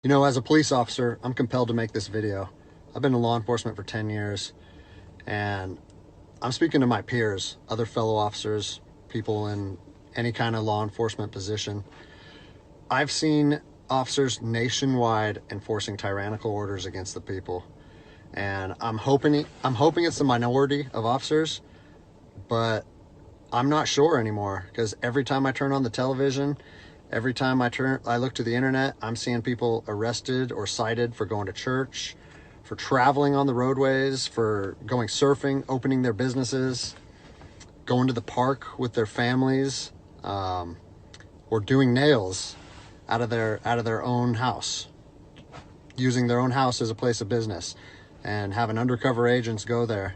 You know, as a police officer, I'm compelled to make this video. I've been in law enforcement for 10 years, and I'm speaking to my peers, other fellow officers, people in any kind of law enforcement position. I've seen officers nationwide enforcing tyrannical orders against the people, and I'm hoping it's the minority of officers, but I'm not sure anymore, because every time I turn on the television, every time I look to the internet, I'm seeing people arrested or cited for going to church, for traveling on the roadways, for going surfing, opening their businesses, going to the park with their families, or doing nails out of their own house, using their own house as a place of business, and having undercover agents go there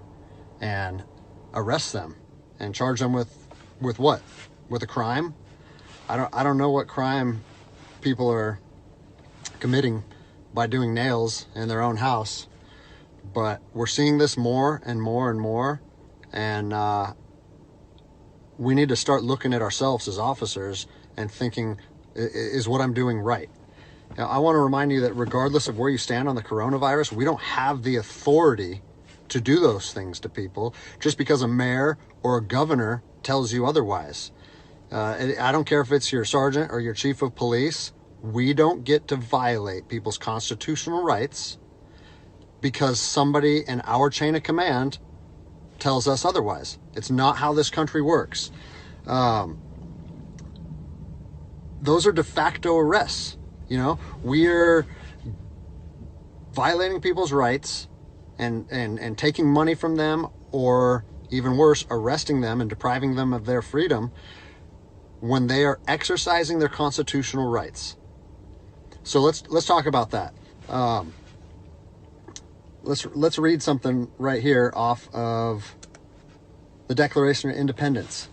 and arrest them and charge them with what? With a crime? I don't know what crime people are committing by doing nails in their own house, but we're seeing this more and more and more, and we need to start looking at ourselves as officers and thinking, is what I'm doing right? Now, I want to remind you that regardless of where you stand on the coronavirus, we don't have the authority to do those things to people just because a mayor or a governor tells you otherwise. I don't care if it's your sergeant or your chief of police. We don't get to violate people's constitutional rights because somebody in our chain of command tells us otherwise. It's not how this country works. Those are de facto arrests. You know, we're violating people's rights and taking money from them, or even worse, arresting them and depriving them of their freedom when they are exercising their constitutional rights. So let's talk about that. Let's read something right here off of the Declaration of Independence.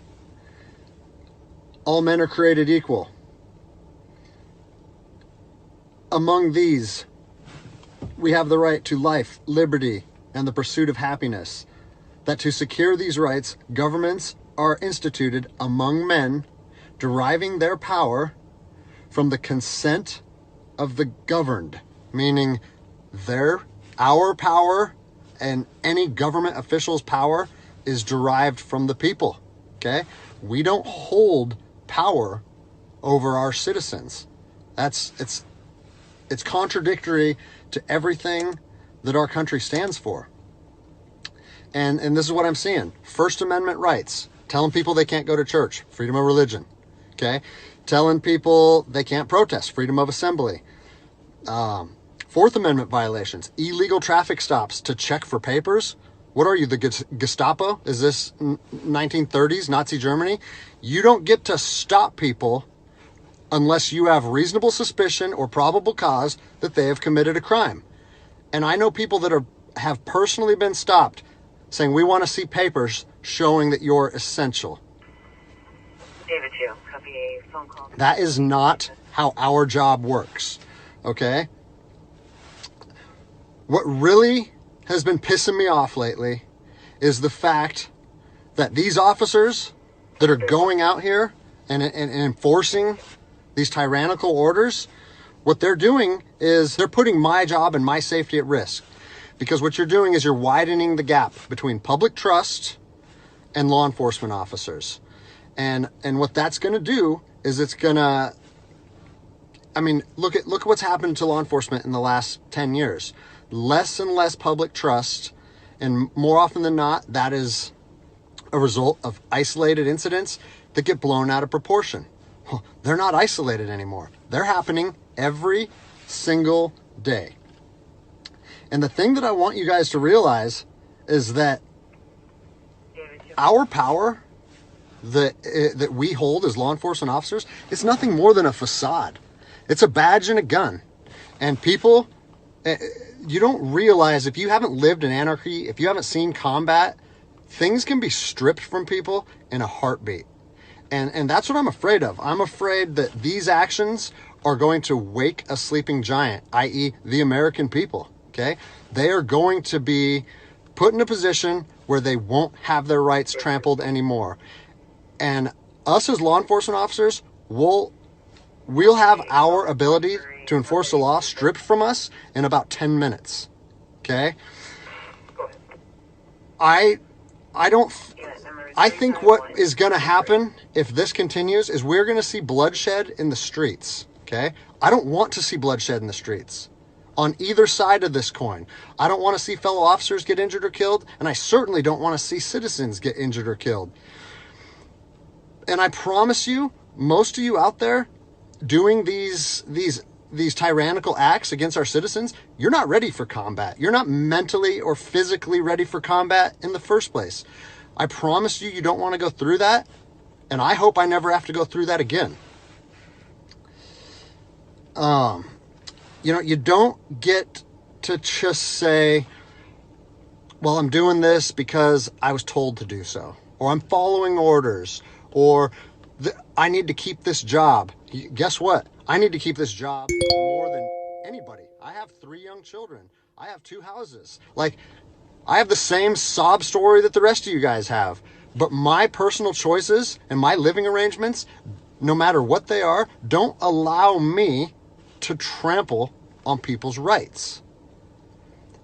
All men are created equal. Among these, we have the right to life, liberty, and the pursuit of happiness. That to secure these rights, governments are instituted among men, deriving their power from the consent of the governed, meaning our power and any government official's power is derived from the people. Okay? We don't hold power over our citizens. It's contradictory to everything that our country stands for. And this is what I'm seeing. First Amendment rights, telling people they can't go to church, freedom of religion. Okay? Telling people they can't protest, freedom of assembly. Fourth Amendment violations, illegal traffic stops to check for papers. What are you, the Gestapo? Is this 1930s Nazi Germany? You don't get to stop people unless you have reasonable suspicion or probable cause that they have committed a crime. And I know people that have personally been stopped saying, we want to see papers showing that you're essential. David 2, copy a phone call. That is not how our job works, okay? What really has been pissing me off lately is the fact that these officers that are going out here and enforcing these tyrannical orders, what they're doing is they're putting my job and my safety at risk. Because what you're doing is you're widening the gap between public trust and law enforcement officers. And what that's going to do is it's going to, I mean, look at what's happened to law enforcement in the last 10 years. Less and less public trust, and more often than not, that is a result of isolated incidents that get blown out of proportion. Well, they're not isolated anymore. They're happening every single day. And the thing that I want you guys to realize is that our power that we hold as law enforcement officers is nothing more than a facade. It's a badge and a gun. And people, you don't realize, if you haven't lived in anarchy, if you haven't seen combat, things can be stripped from people in a heartbeat. And that's what I'm afraid of. I'm afraid that these actions are going to wake a sleeping giant, i.e. the American people, okay? They are going to be put in a position where they won't have their rights trampled anymore. And us as law enforcement officers, we'll have our ability to enforce the law stripped from us in about 10 minutes. Okay? I think what is going to happen if this continues is we're going to see bloodshed in the streets. Okay? I don't want to see bloodshed in the streets on either side of this coin. I don't want to see fellow officers get injured or killed, and I certainly don't want to see citizens get injured or killed. And I promise you, most of you out there doing these tyrannical acts against our citizens, you're not ready for combat. You're not mentally or physically ready for combat in the first place. I promise you, you don't want to go through that, and I hope I never have to go through that again. You don't get to just say, well, I'm doing this because I was told to do so, or I'm following orders, or I need to keep this job. Guess what? I need to keep this job more than anybody. I have 3 young children. I have 2 houses. Like, I have the same sob story that the rest of you guys have. But my personal choices and my living arrangements, no matter what they are, don't allow me to trample on people's rights.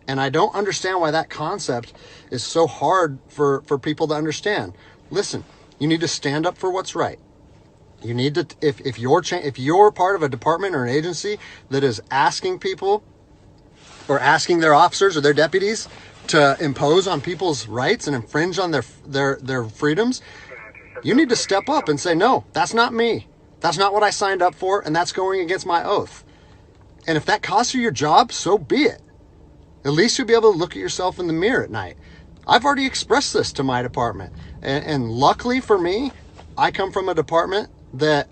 And I don't understand why that concept is so hard for people to understand. Listen, you need to stand up for what's right. You need to, if you're part of a department or an agency that is asking people or asking their officers or their deputies to impose on people's rights and infringe on their freedoms, you need to step up and say, no, that's not me. That's not what I signed up for, and that's going against my oath. And if that costs you your job, so be it. At least you'll be able to look at yourself in the mirror at night. I've already expressed this to my department. And luckily for me, I come from a department that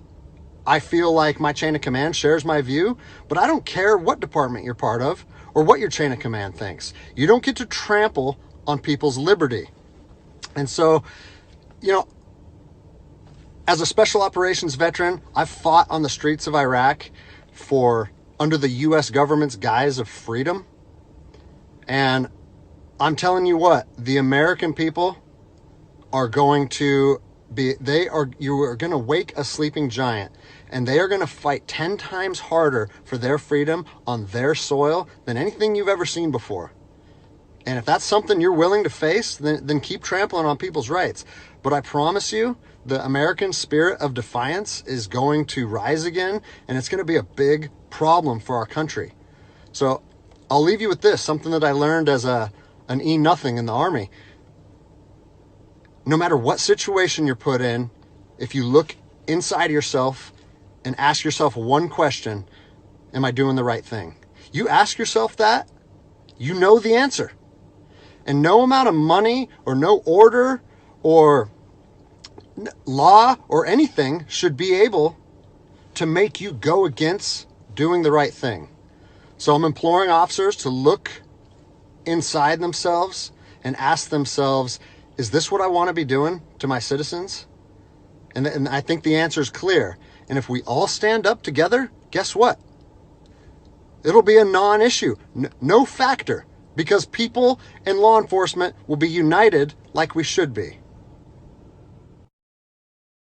I feel like my chain of command shares my view, but I don't care what department you're part of or what your chain of command thinks. You don't get to trample on people's liberty. And so, as a special operations veteran, I've fought on the streets of Iraq under the U.S. government's guise of freedom. And I'm telling you what, the American people are going to you are going to wake a sleeping giant, and they are going to fight 10 times harder for their freedom on their soil than anything you've ever seen before. And if that's something you're willing to face, then keep trampling on people's rights. But I promise you, the American spirit of defiance is going to rise again, and it's going to be a big problem for our country. So I'll leave you with this, something that I learned as an E-nothing in the Army. No matter what situation you're put in, if you look inside yourself and ask yourself one question, am I doing the right thing? You ask yourself that, you know the answer. And no amount of money or no order or law or anything should be able to make you go against doing the right thing. So I'm imploring officers to look inside themselves and ask themselves, is this what I want to be doing to my citizens? And I think the answer is clear. And if we all stand up together, guess what? It'll be a non-issue, no factor, because people and law enforcement will be united like we should be.